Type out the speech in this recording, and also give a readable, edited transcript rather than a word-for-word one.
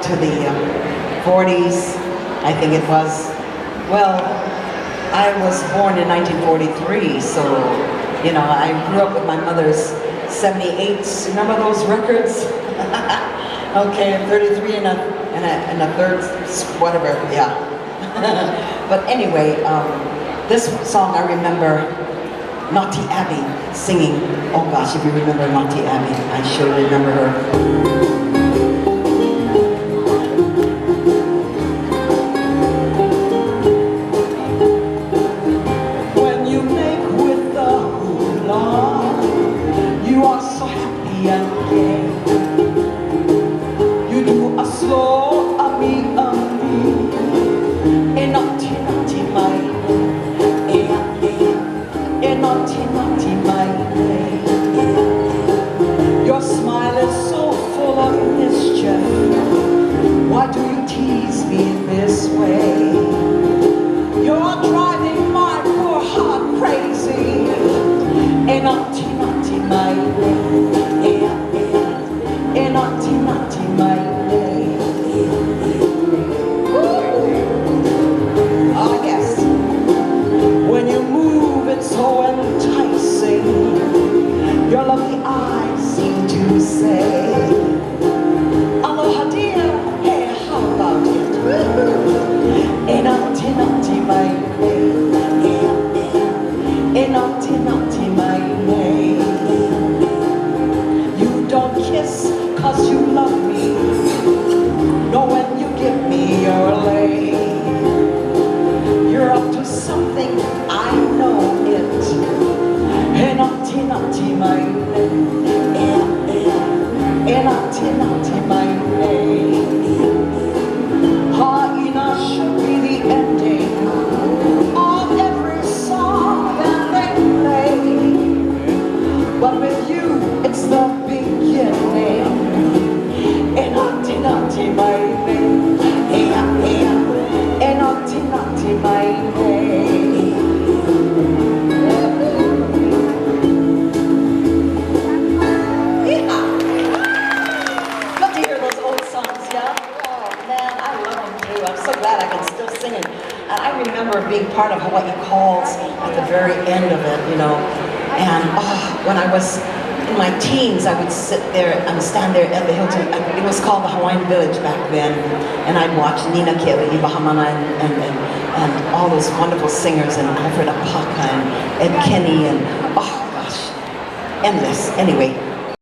to the 40s, I think it was. Well, I was born in 1943, so, you know, I grew up with my mother's 78s. Remember those records? Okay, 33 and a third, whatever, yeah. But anyway, this song I remember Naughty Abby singing. Oh gosh, if you remember Naughty Abby, I sure remember her. Your smile is so full of mischief. Why do you tease me this way? You're driving my poor heart crazy. Naughty, naughty, my way. Naughty, naughty, my way. Oh yes. When you move, it's so enticing. Your lovely eyes seem to say, aloha dear, hey, how about it? Naughty, naughty, my way. Naughty, naughty, my way. You don't kiss 'cause you love me. No, when you give me your lay. You're up to something, I know it. Naughty, naughty, my way. Naughty, naughty, my way. Ha'ina should be the ending of every song that they play. But with you, it's the beginning. Naughty, naughty, my way. Naughty, naughty, my way. Glad I can still sing it. And I remember being part of Hawai'i Calls at the very end of it, you know. And when I was in my teens, I would sit there and stand there at the Hilton. It was called the Hawaiian Village back then. And I'd watch Nina Ke'ali'i Bahamana and all those wonderful singers, and Alfred Apaka and Ed Kenny, and oh gosh, endless. Anyway.